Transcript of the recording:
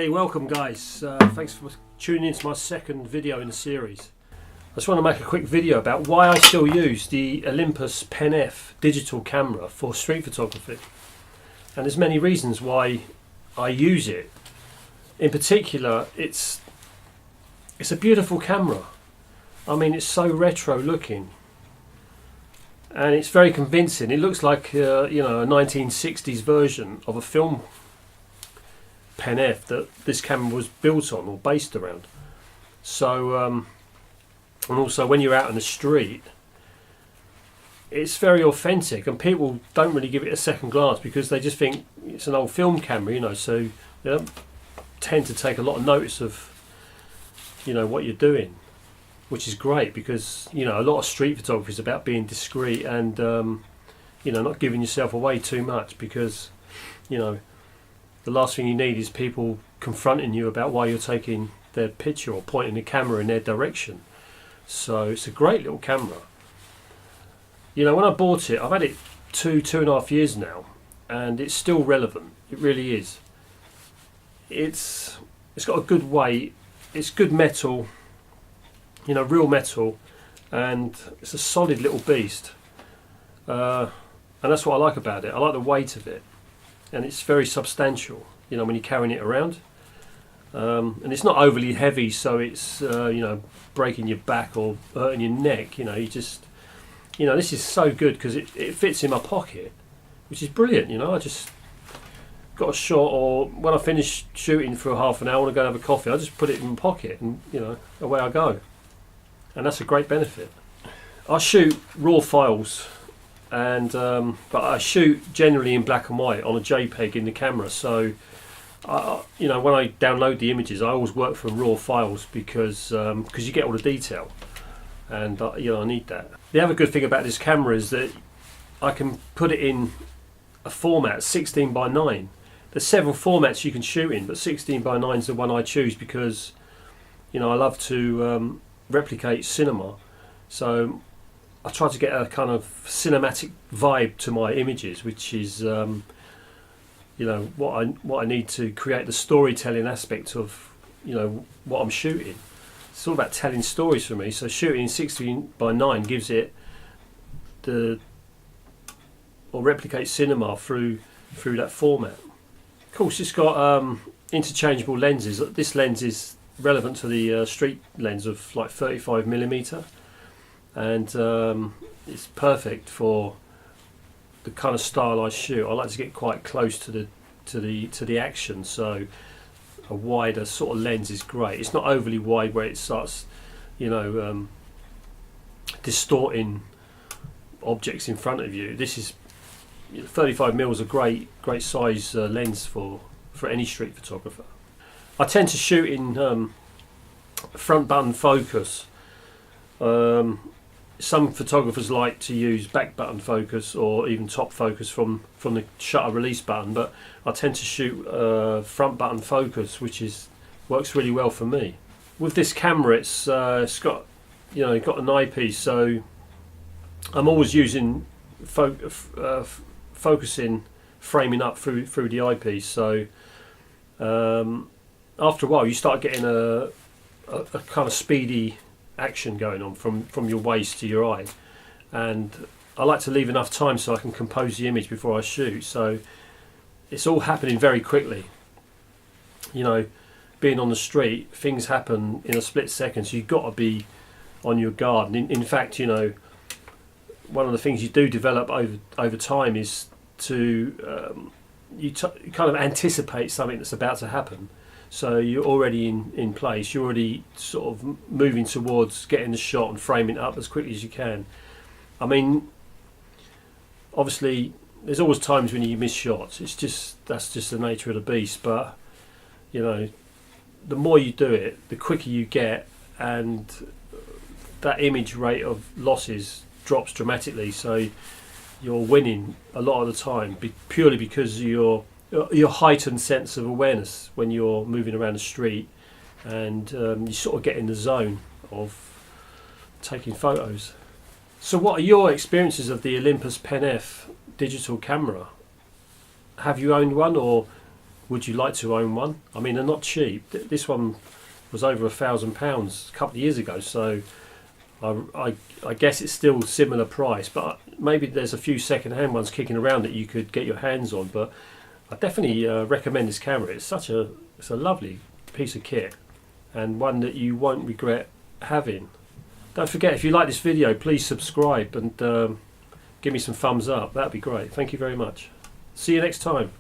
Hey, welcome guys. Thanks for tuning in to my second video in the series. I just want to make a quick video about why I still use the Olympus Pen F digital camera for street photography. And there's many reasons why I use it. In particular, it's a beautiful camera. I mean, it's so retro looking. And it's very convincing. It looks like a 1960s version of a film Pen F that this camera was built on or based around. So, and also when you're out in the street, it's very authentic, and people don't really give it a second glance because they just think it's an old film camera, so they don't tend to take a lot of notice of, what you're doing, which is great because, a lot of street photography is about being discreet and, not giving yourself away too much because, the last thing you need is people confronting you about why you're taking their picture or pointing the camera in their direction. So it's a great little camera. When I bought it, I've had it two and a half years now, and it's still relevant. It really is. It's got a good weight. It's good metal, real metal, and it's a solid little beast. And that's what I like about it. I like the weight of it. And it's very substantial, when you're carrying it around. And it's not overly heavy, so it's, breaking your back or hurting your neck. This is so good because it fits in my pocket, which is brilliant. I just got a shot, or when I finish shooting for half an hour, I want to go and have a coffee, I just put it in my pocket and, away I go. And that's a great benefit. I shoot raw files. And but I shoot generally in black and white on a JPEG in the camera. So, when I download the images, I always work from raw files because you get all the detail, and I need that. The other good thing about this camera is that I can put it in a format 16:9. There's several formats you can shoot in, but 16:9 is the one I choose because, I love to replicate cinema. So I try to get a kind of cinematic vibe to my images, which is, what I need to create the storytelling aspect of, what I'm shooting. It's all about telling stories for me. So shooting in 16:9 gives it replicates cinema through that format. Of course, it's got interchangeable lenses. This lens is relevant to the street lens of like 35mm. And it's perfect for the kind of style I shoot. I like to get quite close to the action, so a wider sort of lens is great. It's not overly wide where it starts, distorting objects in front of you. This is 35mm is a great size lens for any street photographer. I tend to shoot in front button focus. Some photographers like to use back button focus or even top focus from the shutter release button, but I tend to shoot front button focus, which works really well for me. With this camera, it's got got an eyepiece, so I'm always using focusing, framing up through the eyepiece. So after a while, you start getting a kind of speedy action going on from your waist to your eye, and I like to leave enough time so I can compose the image before I shoot, so it's all happening very quickly. Being on the street, things happen in a split second, so you've got to be on your guard. And in fact, one of the things you do develop over time is to you kind of anticipate something that's about to happen. So you're already in place, you're already sort of moving towards getting the shot and framing it up as quickly as you can. I mean, obviously there's always times when you miss shots. That's just the nature of the beast, but the more you do it, the quicker you get, and that image rate of losses drops dramatically, so you're winning a lot of the time purely because your heightened sense of awareness when you're moving around the street, and you sort of get in the zone of taking photos. So what are your experiences of the Olympus Pen F digital camera? Have you owned one, or would you like to own one? I mean, they're not cheap. This one was over £1,000 a couple of years ago, so I guess it's still similar price, but maybe there's a few second-hand ones kicking around that you could get your hands on. But I definitely recommend this camera. It's a lovely piece of kit, and one that you won't regret having. Don't forget, if you like this video, please subscribe and give me some thumbs up. That'd be great. Thank you very much. See you next time.